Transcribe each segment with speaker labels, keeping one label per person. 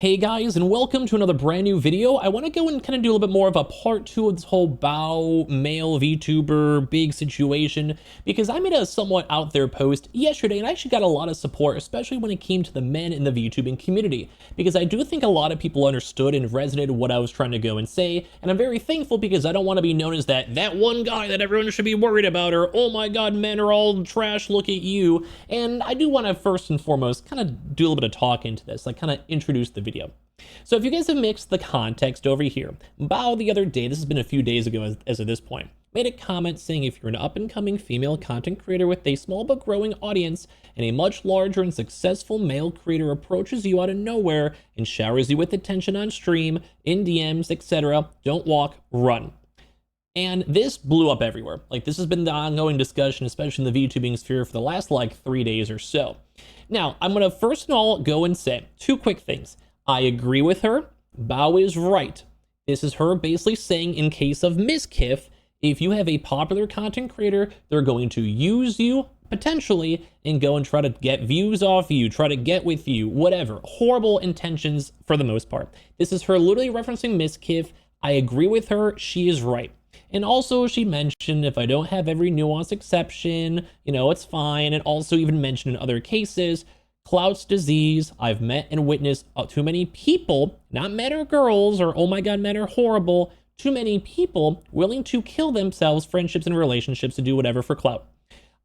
Speaker 1: Hey guys, and welcome to another brand new video. I want to go and kind of do a little bit more of a part 2 of this whole Bao male VTuber big situation, because I made a somewhat out there post yesterday and I actually got a lot of support, especially when it came to the men in the VTubing community, because I do think a lot of people understood and resonated what I was trying to go and say, and I'm very thankful because I don't want to be known as that one guy that everyone should be worried about, or oh my god, men are all trash, look at you. And I do want to first and foremost kind of do a little bit of talk into this, like kind of introduce the video. So if you guys have mixed the context over here, Bao the other day, this has been a few days ago as of this point, made a comment saying if you're an up-and-coming female content creator with a small but growing audience and a much larger and successful male creator approaches you out of nowhere and showers you with attention on stream, in DMs, etc., don't walk, run. And this blew up everywhere. Like, this has been the ongoing discussion, especially in the VTubing sphere, for the last like 3 days or so. Now, I'm gonna first of all go and say two quick things. I agree with her. Bao is right. This is her basically saying, in case of miskiff, if you have a popular content creator, they're going to use you potentially and go and try to get views off you, try to get with you, whatever. Horrible intentions for the most part. This is her literally referencing miskiff. I agree with her. She is right. And also she mentioned if I don't have every nuance exception, you know, it's fine. And also even mentioned in other cases, clout's disease. I've met and witnessed too many people, not men or girls, or oh my god, men are horrible, too many people willing to kill themselves, friendships and relationships to do whatever for clout.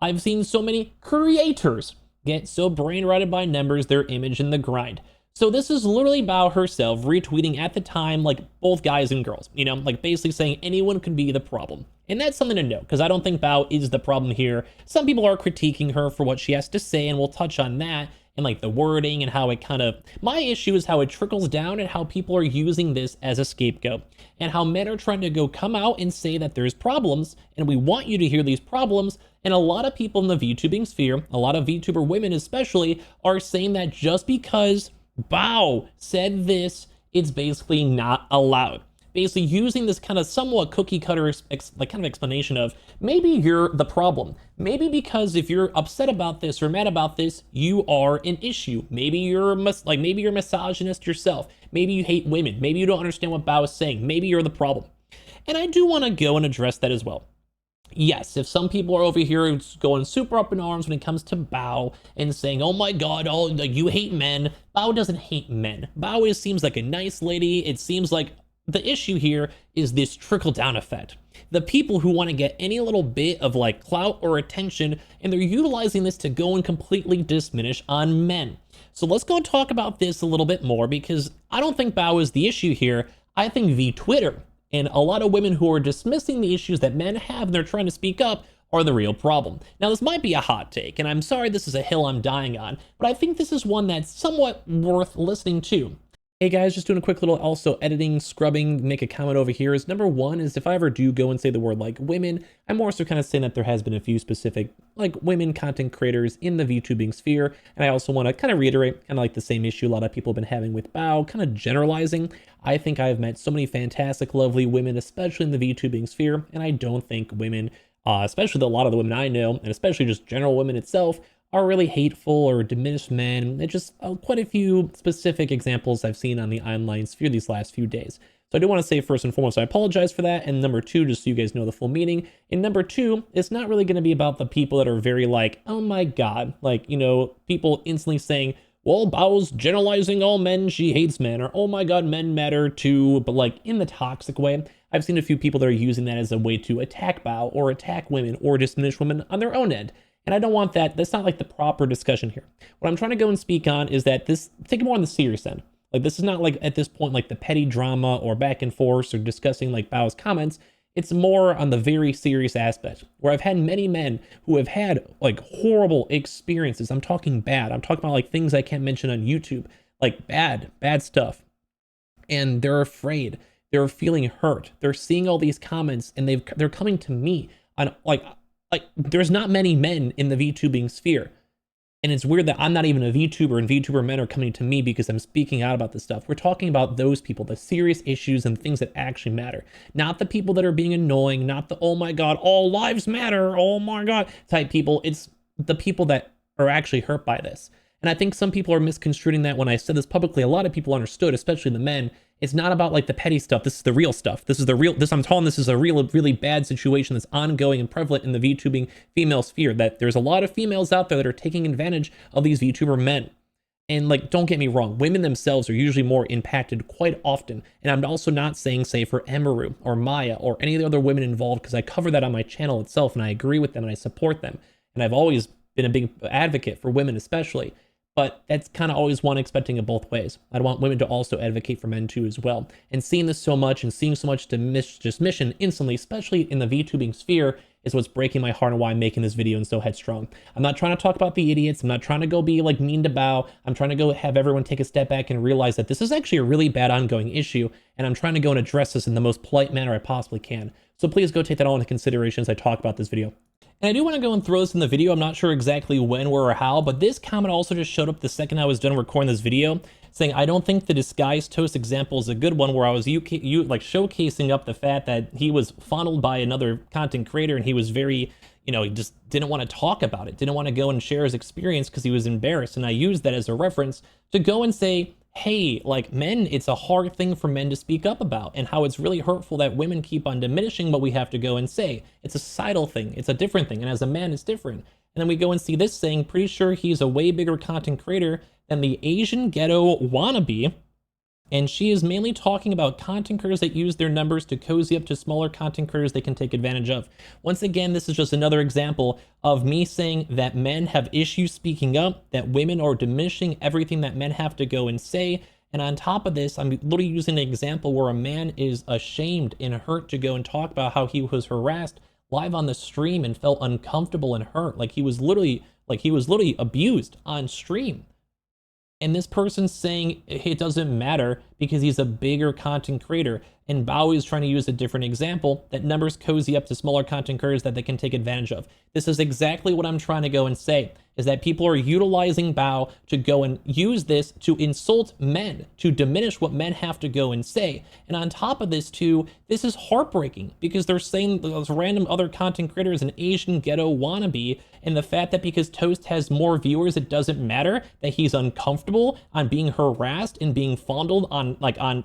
Speaker 1: I've seen so many creators get so brain rotted by numbers, their image in the grind. So this is literally Bao herself retweeting at the time, like both guys and girls, you know, like basically saying anyone could be the problem. And that's something to note, because I don't think Bao is the problem here. Some people are critiquing her for what she has to say, and we'll touch on that. And like the wording and how it kind of, my issue is how it trickles down and how people are using this as a scapegoat, and how men are trying to go come out and say that there's problems and we want you to hear these problems. And a lot of people in the VTubing sphere, a lot of VTuber women especially, are saying that just because Bao said this, it's basically not allowed. Basically using this kind of somewhat cookie cutter like kind of explanation of maybe you're the problem. Maybe because if you're upset about this or mad about this, you are an issue. Maybe you're maybe you're misogynist yourself. Maybe you hate women. Maybe you don't understand what Bao is saying. Maybe you're the problem. And I do want to go and address that as well. Yes, if some people are over here going super up in arms when it comes to Bao and saying, oh my god, oh, you hate men. Bao doesn't hate men. Bao seems like a nice lady. It seems like the issue here is this trickle-down effect. The people who want to get any little bit of like clout or attention, and they're utilizing this to go and completely diminish on men. So let's go talk about this a little bit more, because I don't think Bao is the issue here. I think VTwitter and a lot of women who are dismissing the issues that men have and they're trying to speak up are the real problem. Now, this might be a hot take, and I'm sorry this is a hill I'm dying on, but I think this is one that's somewhat worth listening to. Hey guys, just doing a quick little also editing, scrubbing, make a comment over here. Is number one is if I ever do go and say the word like women, I'm more so kind of saying that there has been a few specific like women content creators in the VTubing sphere. And I also want to kind of reiterate kind of like the same issue a lot of people have been having with Bao, kind of generalizing. I think I've met so many fantastic, lovely women, especially in the VTubing sphere. And I don't think women, especially a lot of the women I know, and especially just general women itself, are really hateful or diminish men. It's just quite a few specific examples I've seen on the online sphere these last few days. So I do want to say first and foremost, I apologize for that. And number two, just so you guys know the full meaning. And number two, it's not really going to be about the people that are very like, oh my god, like, you know, people instantly saying, well, Bao's generalizing all men, she hates men, or oh my god, men matter too, but like in the toxic way. I've seen a few people that are using that as a way to attack Bao or attack women or diminish women on their own end. And I don't want that. That's not like the proper discussion here. What I'm trying to go and speak on is that this, take it more on the serious end. Like, this is not like at this point, like the petty drama or back and forth or discussing like Bao's comments. It's more on the very serious aspect where I've had many men who have had like horrible experiences. I'm talking bad. I'm talking about like things I can't mention on YouTube, like bad stuff. And they're afraid. They're feeling hurt. They're seeing all these comments and they're coming to me on like there's not many men in the VTubing sphere. And it's weird that I'm not even a VTuber and VTuber men are coming to me because I'm speaking out about this stuff. We're talking about those people, the serious issues and things that actually matter. Not the people that are being annoying, not the, oh my god, all lives matter, oh my god type people. It's the people that are actually hurt by this. And I think some people are misconstruing that when I said this publicly. A lot of people understood, especially the men. It's not about like the petty stuff. This is the real stuff. I'm telling this is a real, really bad situation that's ongoing and prevalent in the VTubing female sphere, that there's a lot of females out there that are taking advantage of these VTuber men. And like, don't get me wrong, women themselves are usually more impacted quite often. And I'm also not saying, say, for Emaru or Maya or any of the other women involved, because I cover that on my channel itself and I agree with them and I support them. And I've always been a big advocate for women especially. But that's kind of always one expecting it both ways. I want women to also advocate for men too as well. And seeing this so much and seeing so much dismission instantly, especially in the VTubing sphere, is what's breaking my heart and why I'm making this video and so headstrong. I'm not trying to talk about the idiots. I'm not trying to go be like mean to Bao. I'm trying to go have everyone take a step back and realize that this is actually a really bad ongoing issue. And I'm trying to go and address this in the most polite manner I possibly can. So please go take that all into consideration as I talk about this video. And I do want to go and throw this in the video. I'm not sure exactly when, where, or how, but this comment also just showed up the second I was done recording this video, saying, I don't think the disguised toast example is a good one, where I was like showcasing up the fact that he was funneled by another content creator and he was very, you know, he just didn't want to talk about it, didn't want to go and share his experience because he was embarrassed. And I used that as a reference to go and say, hey, like men, it's a hard thing for men to speak up about, and how it's really hurtful that women keep on diminishing what we have to go and say. It's a societal thing. It's a different thing. And as a man, it's different. And then we go and see this saying, pretty sure he's a way bigger content creator than the Asian ghetto wannabe. And she is mainly talking about content creators that use their numbers to cozy up to smaller content creators they can take advantage of. Once again, this is just another example of me saying that men have issues speaking up, that women are diminishing everything that men have to go and say. And on top of this, I'm literally using an example where a man is ashamed and hurt to go and talk about how he was harassed live on the stream and felt uncomfortable and hurt. Like he was literally abused on stream. And this person's saying it doesn't matter because he's a bigger content creator. And Bao is trying to use a different example, that numbers cozy up to smaller content creators that they can take advantage of. This is exactly what I'm trying to go and say, is that people are utilizing Bao to go and use this to insult men, to diminish what men have to go and say. And on top of this too, this is heartbreaking because they're saying those random other content creators an Asian ghetto wannabe, and the fact that because Toast has more viewers, it doesn't matter that he's uncomfortable on being harassed and being fondled on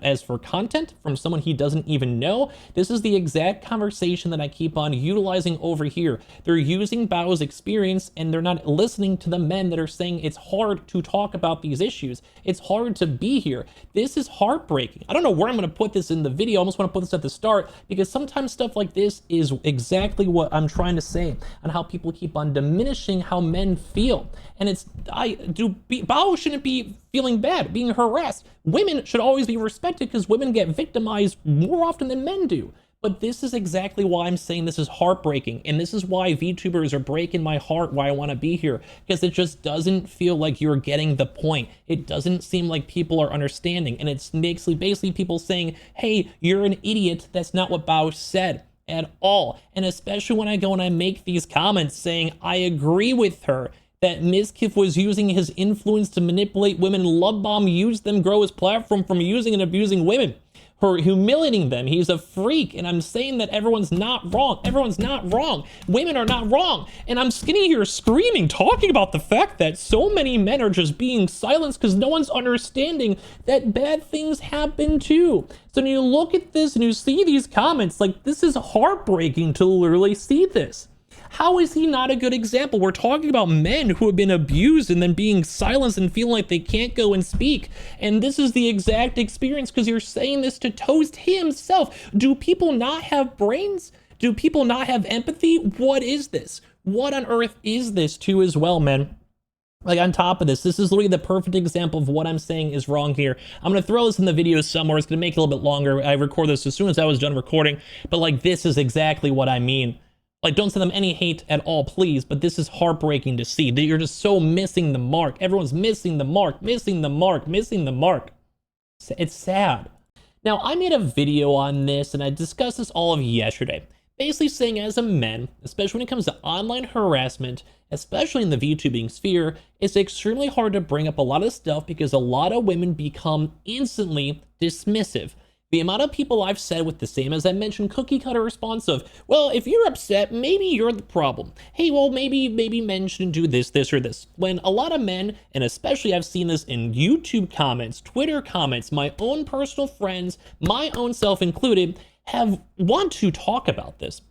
Speaker 1: as for content from someone he doesn't even know. This is the exact conversation that I keep on utilizing over here. They're using Bao's experience and they're not listening to the men that are saying it's hard to talk about these issues. It's hard to be here. This is heartbreaking. I don't know where I'm going to put this in the video. I almost want to put this at the start because sometimes stuff like this is exactly what I'm trying to say on how people keep on diminishing how men feel. And Bao shouldn't be feeling bad, being harassed. Women should always be respected because women get victimized more often than men do. But this is exactly why I'm saying this is heartbreaking. And this is why VTubers are breaking my heart, why I want to be here. Because it just doesn't feel like you're getting the point. It doesn't seem like people are understanding. And it's basically people saying, hey, you're an idiot. That's not what Bao said at all. And especially when I go and I make these comments saying, I agree with her, that Mizkif was using his influence to manipulate women. Love Bomb used them, grow his platform from using and abusing women, for humiliating them. He's a freak. And I'm saying that everyone's not wrong. Everyone's not wrong. Women are not wrong. And I'm sitting here screaming, talking about the fact that so many men are just being silenced because no one's understanding that bad things happen too. So when you look at this and you see these comments, like, this is heartbreaking to literally see this. How is he not a good example? We're talking about men who have been abused and then being silenced and feeling like they can't go and speak. And this is the exact experience because you're saying this to Toast himself. Do people not have brains? Do people not have empathy? What is this? What on earth is this too as well, man? Like, on top of this is literally the perfect example of what I'm saying is wrong here. I'm going to throw this in the video somewhere. It's going to make it a little bit longer. I record this as soon as I was done recording. But like, this is exactly what I mean. Like, don't send them any hate at all, please, but this is heartbreaking to see that you're just so missing the mark. Everyone's missing the mark, missing the mark, missing the mark. It's sad. Now, I made a video on this, and I discussed this all of yesterday, basically saying as a man, especially when it comes to online harassment, especially in the VTubing sphere, it's extremely hard to bring up a lot of stuff because a lot of women become instantly dismissive. The amount of people I've said with the same, as I mentioned, cookie cutter response of, well, if you're upset, maybe you're the problem. Hey, well, maybe men shouldn't do this, or this. When a lot of men, and especially I've seen this in YouTube comments, Twitter comments, my own personal friends, my own self included, want to talk about this.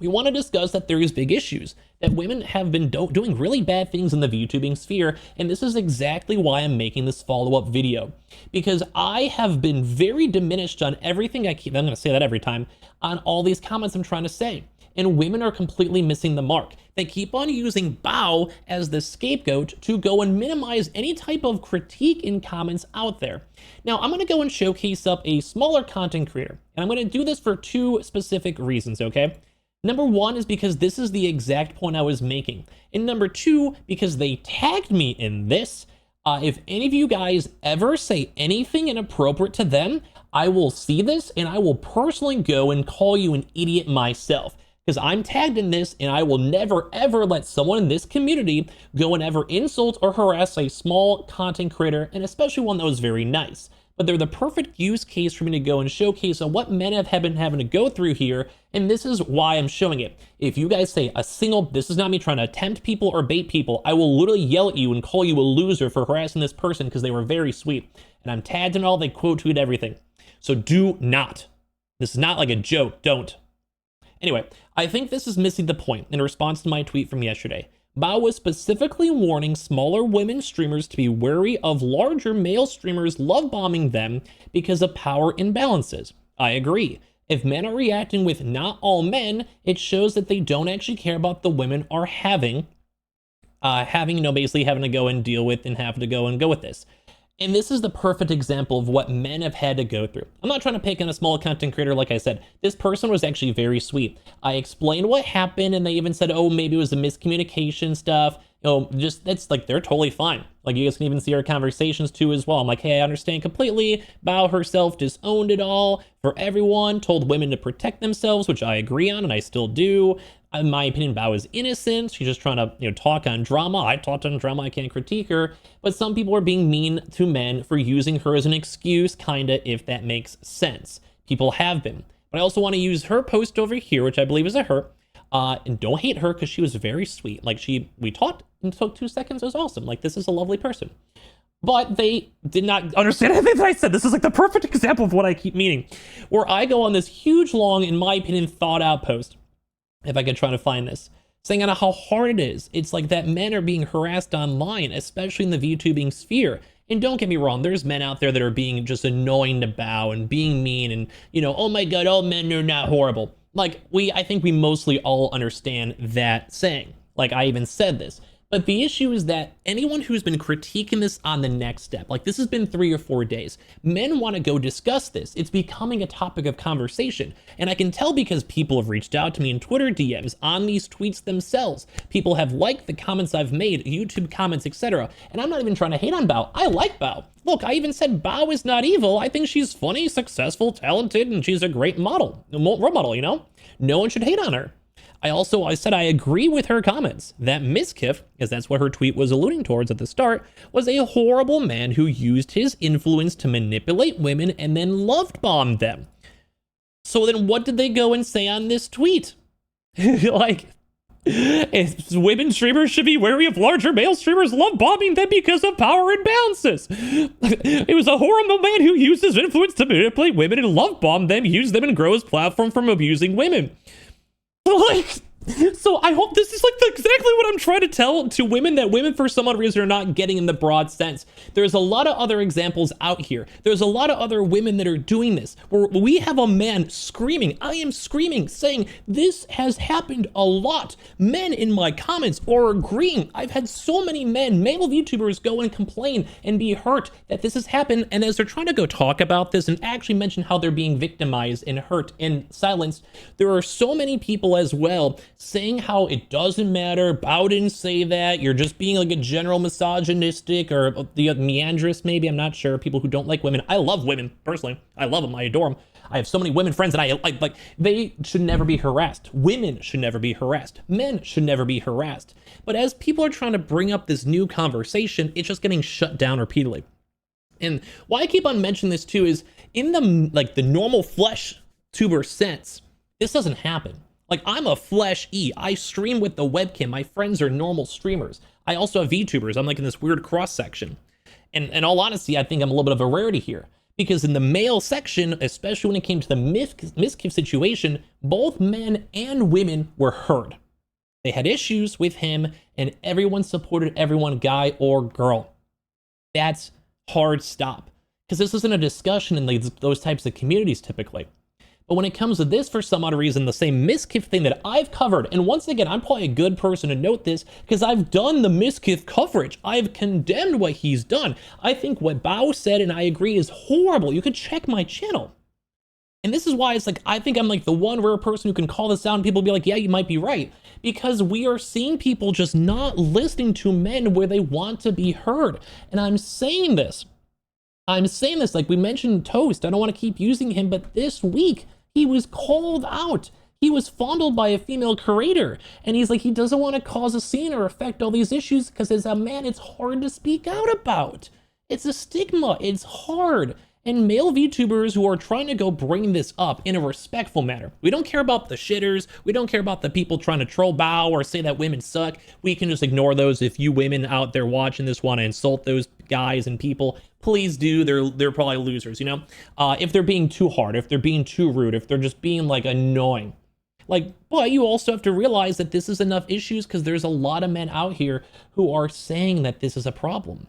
Speaker 1: We want to discuss that there is big issues, that women have been doing really bad things in the VTubing sphere, and this is exactly why I'm making this follow-up video. Because I have been very diminished on everything I'm going to say that every time, on all these comments I'm trying to say. And women are completely missing the mark. They keep on using Bao as the scapegoat to go and minimize any type of critique in comments out there. Now, I'm going to go and showcase up a smaller content creator, and I'm going to do this for 2 specific reasons, okay? Number 1 is because this is the exact point I was making. And number 2, because they tagged me in this. If any of you guys ever say anything inappropriate to them, I will see this and I will personally go and call you an idiot myself. Because I'm tagged in this, and I will never ever let someone in this community go and ever insult or harass a small content creator, and especially one that was very nice. But they're the perfect use case for me to go and showcase on what men have been having to go through here, and this is why I'm showing it. If you guys say this is not me trying to tempt people or bait people, I will literally yell at you and call you a loser for harassing this person because they were very sweet. And I'm tagged in all, they quote tweet everything. So do not. This is not like a joke, don't. Anyway, I think this is missing the point in response to my tweet from yesterday. Bao was specifically warning smaller women streamers to be wary of larger male streamers love bombing them because of power imbalances. I agree. If men are reacting with not all men, it shows that they don't actually care about the women are having, basically having to go and deal with and have to go with this. And this is the perfect example of what men have had to go through. I'm not trying to pick on a small content creator, like I said. This person was actually very sweet. I explained what happened, and they even said, oh, maybe it was a miscommunication stuff. That's like, they're totally fine. Like, you guys can even see our conversations too as well. I'm like, hey, I understand completely. Bao herself disowned it all for everyone, told women to protect themselves, which I agree on, and I still do. In my opinion, Bao is innocent. She's just trying to, talk on drama. I talked on drama. I can't critique her. But some people are being mean to men for using her as an excuse, kinda, if that makes sense. People have been. But I also want to use her post over here, which I believe is a her. And don't hate her because she was very sweet. Like, we talked and took 2 seconds. It was awesome. Like, this is a lovely person. But they did not understand anything that I said. This is like the perfect example of what I keep meaning. Where I go on this huge, long, in my opinion, thought out post, if I could try to find this, saying on how hard it is. It's like that men are being harassed online, especially in the VTubing sphere. And don't get me wrong, there's men out there that are being just annoying to Bao and being mean and, oh my God, all men are not horrible. Like, I think we mostly all understand that saying. Like, I even said this. But the issue is that anyone who's been critiquing this on the next step, like this has been 3 or 4 days, men want to go discuss this. It's becoming a topic of conversation. And I can tell because people have reached out to me in Twitter DMs, on these tweets themselves. People have liked the comments I've made, YouTube comments, etc. And I'm not even trying to hate on Bao. I like Bao. Look, I even said Bao is not evil. I think she's funny, successful, talented, and she's a great role model, No one should hate on her. I said I agree with her comments that Miskiff, because that's what her tweet was alluding towards at the start, was a horrible man who used his influence to manipulate women and then loved bombed them. So then what did they go and say on this tweet? Like, women streamers should be wary of larger male streamers love bombing them because of power imbalances. It was a horrible man who used his influence to manipulate women and love bomb them, use them, and grow his platform from abusing women. So I hope this is like exactly what I'm trying to tell to women, that women for some odd reason are not getting in the broad sense. There's a lot of other examples out here. There's a lot of other women that are doing this, where we have a man screaming, I am screaming, saying this has happened a lot. Men in my comments are agreeing. I've had so many men, male YouTubers, go and complain and be hurt that this has happened. And as they're trying to go talk about this and actually mention how they're being victimized and hurt and silenced, there are so many people as well saying how it doesn't matter, Bao didn't say that, you're just being like a general misogynistic or the meandrist maybe, I'm not sure, people who don't like women. I love women, personally. I love them, I adore them. I have so many women friends that I like. They should never be harassed. Women should never be harassed. Men should never be harassed. But as people are trying to bring up this new conversation, it's just getting shut down repeatedly. And why I keep on mentioning this too is in the normal flesh tuber sense, this doesn't happen. Like, I'm a flesh E. I stream with the webcam. My friends are normal streamers. I also have VTubers. I'm like in this weird cross section. And in all honesty, I think I'm a little bit of a rarity here. Because in the male section, especially when it came to the Miskiff situation, both men and women were heard. They had issues with him, and everyone supported everyone, guy or girl. That's hard stop. Because this isn't a discussion in those types of communities typically. But when it comes to this, for some odd reason, the same Miskiff thing that I've covered, and once again, I'm probably a good person to note this, because I've done the Miskiff coverage. I've condemned what he's done. I think what Bao said, and I agree, is horrible. You could check my channel. And this is why it's like, I think I'm like the one rare person who can call this out, and people be like, yeah, you might be right. Because we are seeing people just not listening to men where they want to be heard. And I'm saying this like we mentioned Toast. I don't want to keep using him, but this week, he was called out. He was fondled by a female curator. And he's like, he doesn't want to cause a scene or affect all these issues because as a man, it's hard to speak out about. It's a stigma. It's hard. And male VTubers who are trying to go bring this up in a respectful manner. We don't care about the shitters. We don't care about the people trying to troll Bao or say that women suck. We can just ignore those. If you women out there watching this want to insult those guys and people, please do. They're probably losers, you know? If they're being too hard, if they're being too rude, if they're just being like annoying. Like, but you also have to realize that this is enough issues because there's a lot of men out here who are saying that this is a problem.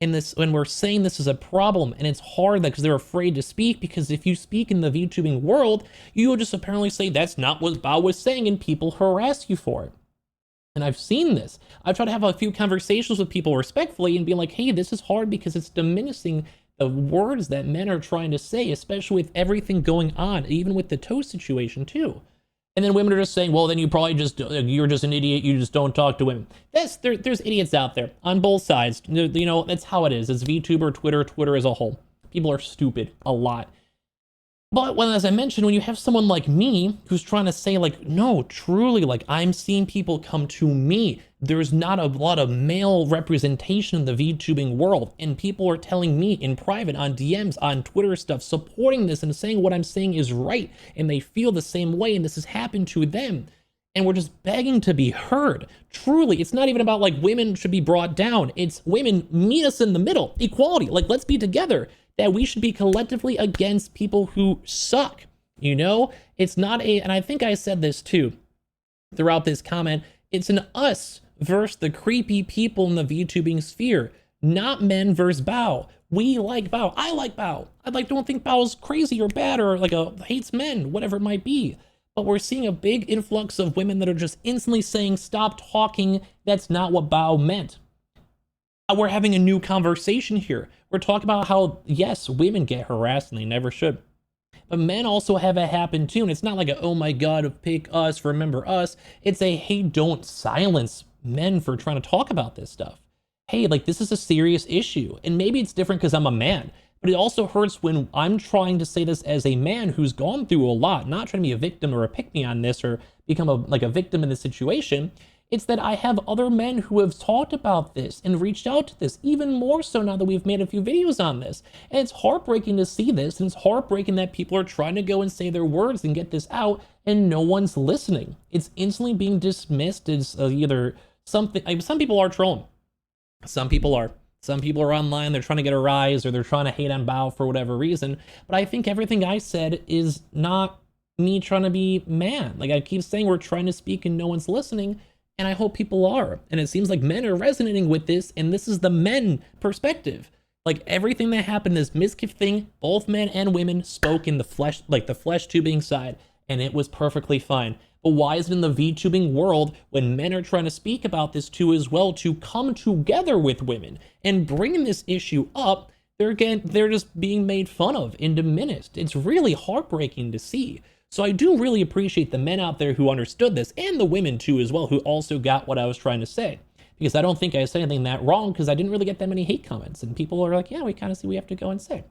Speaker 1: And this, when we're saying this is a problem, and it's hard because they're afraid to speak, because if you speak in the VTubing world, you'll just apparently say that's not what Bao was saying, and people harass you for it. And I've seen this. I've tried to have a few conversations with people respectfully and be like, hey, this is hard because it's diminishing the words that men are trying to say, especially with everything going on, even with the Toast situation too. And then women are just saying, well, then you're just an idiot. You just don't talk to women. There's idiots out there on both sides. You know, that's how it is. It's VTuber, Twitter as a whole. People are stupid a lot. But as I mentioned, when you have someone like me who's trying to say like, no, truly, like I'm seeing people come to me. There's not a lot of male representation in the VTubing world. And people are telling me in private, on DMs, on Twitter stuff, supporting this and saying what I'm saying is right. And they feel the same way. And this has happened to them. And we're just begging to be heard. Truly, it's not even about like women should be brought down. It's women, meet us in the middle. Equality, like let's be together. That we should be collectively against people who suck. You know, it's not and I think I said this too throughout this comment, it's an us versus the creepy people in the VTubing sphere, not men versus Bao. We like Bao. I like Bao. Don't think Bao's crazy or bad or like hates men, whatever it might be. But we're seeing a big influx of women that are just instantly saying, stop talking. That's not what Bao meant. We're having a new conversation here. We're talking about how, yes, women get harassed and they never should. But men also have it happen too. And it's not like a, oh my God, pick us, remember us. It's a, hey, don't silence men for trying to talk about this stuff. Hey, like this is a serious issue. And maybe it's different because I'm a man. But it also hurts when I'm trying to say this as a man who's gone through a lot, not trying to be a victim or a pick-me on this or become a victim in this situation. It's that I have other men who have talked about this and reached out to this, even more so now that we've made a few videos on this. And it's heartbreaking to see this, and it's heartbreaking that people are trying to go and say their words and get this out, and no one's listening. It's instantly being dismissed as either something, like, some people are trolling. Some people are. Some people are online, they're trying to get a rise, or they're trying to hate on Bao for whatever reason. But I think everything I said is not me trying to be mad. Like I keep saying, we're trying to speak and no one's listening. And I hope people are. And it seems like men are resonating with this. And this is the men perspective. Like everything that happened, this Miskiff thing, both men and women spoke in the flesh, like the flesh tubing side. And it was perfectly fine. But why is it in the VTubing world when men are trying to speak about this too as well to come together with women and bringing this issue up, they're just being made fun of and diminished. It's really heartbreaking to see. So I do really appreciate the men out there who understood this, and the women too as well, who also got what I was trying to say. Because I don't think I said anything that wrong, because I didn't really get that many hate comments. And people are like, yeah, we kind of see what we have to go and say.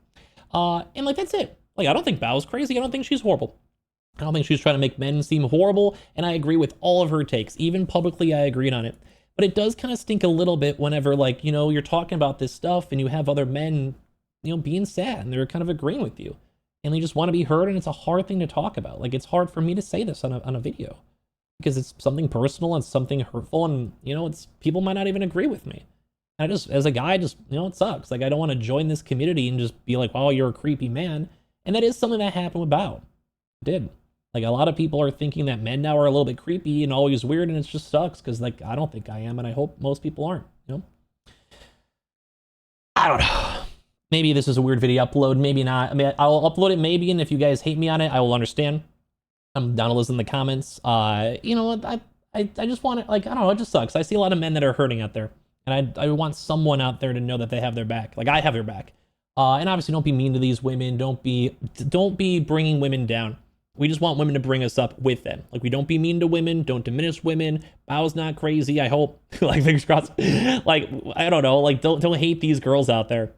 Speaker 1: And like, that's it. Like, I don't think Bao's crazy. I don't think she's horrible. I don't think she's trying to make men seem horrible. And I agree with all of her takes. Even publicly, I agreed on it. But it does kind of stink a little bit whenever, like, you know, you're talking about this stuff and you have other men being sad and they're kind of agreeing with you and they just want to be heard. And it's a hard thing to talk about. Like, it's hard for me to say this on a video because it's something personal and something hurtful. And, it's people might not even agree with me. And I just, as a guy, just, it sucks. Like, I don't want to join this community and just be like, wow, you're a creepy man. And that is something that happened with Bao. It did. Like, a lot of people are thinking that men now are a little bit creepy and always weird, and it just sucks because, like, I don't think I am, and I hope most people aren't, I don't know. Maybe this is a weird video upload, maybe not. I mean, I'll upload it maybe, and if you guys hate me on it, I will understand. I'm down to listen in the comments. You know what? I just want it, like, I don't know, it just sucks. I see a lot of men that are hurting out there, and I want someone out there to know that they have their back. Like, I have their back. And obviously, don't be mean to these women. Don't be bringing women down. We just want women to bring us up with them. Like, we don't be mean to women. Don't diminish women. Bao's not crazy, I hope. Like, fingers crossed. Like, I don't know. Like, don't hate these girls out there.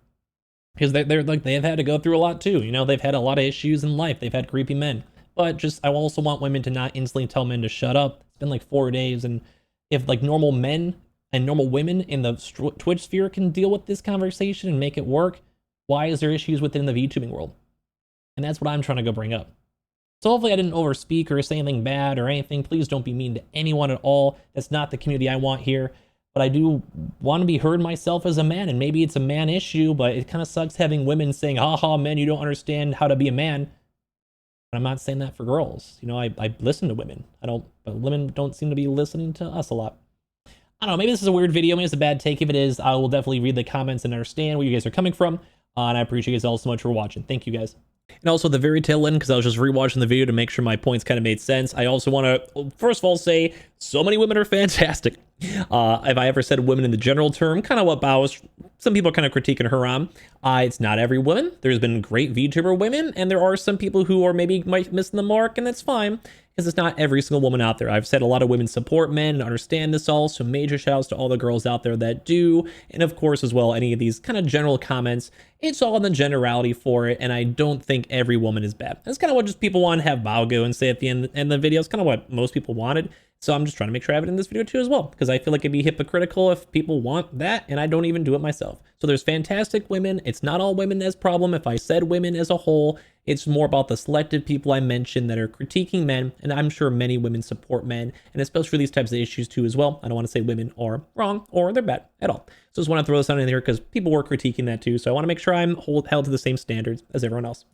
Speaker 1: Because they're like, they've had to go through a lot too. They've had a lot of issues in life. They've had creepy men. But just, I also want women to not instantly tell men to shut up. It's been like 4 days. And if like normal men and normal women in the Twitch sphere can deal with this conversation and make it work, why is there issues within the VTubing world? And that's what I'm trying to go bring up. So hopefully I didn't overspeak or say anything bad or anything. Please don't be mean to anyone at all. That's not the community I want here. But I do want to be heard myself as a man, and maybe it's a man issue, but it kind of sucks having women saying, haha, men, you don't understand how to be a man. But I'm not saying that for girls. I listen to women. But women don't seem to be listening to us a lot. I don't know, maybe this is a weird video, maybe it's a bad take. If it is, I will definitely read the comments and understand where you guys are coming from. And I appreciate you guys all so much for watching. Thank you guys. And also at the very tail end, because I was just rewatching the video to make sure my points kind of made sense, I also want to, first of all, say so many women are fantastic. If I ever said women in the general term, kind of what Bao was, some people are kind of critiquing her on. It's not every woman. There's been great VTuber women, and there are some people who are maybe might missing the mark, and that's fine, because it's not every single woman out there. I've said a lot of women support men and understand this all, so major shout outs to all the girls out there that do. And of course, as well, any of these kind of general comments, it's all in the generality for it, and I don't think every woman is bad. That's kind of what just people want to have Bao go and say at the end of the video. It's kind of what most people wanted. So I'm just trying to make sure I have it in this video too as well, because I feel like it'd be hypocritical if people want that and I don't even do it myself. So there's fantastic women. It's not all women as problem. If I said women as a whole, it's more about the selected people I mentioned that are critiquing men, and I'm sure many women support men, and especially for these types of issues too as well. I don't want to say women are wrong or they're bad at all. So just want to throw this out in here because people were critiquing that too. So I want to make sure I'm held to the same standards as everyone else.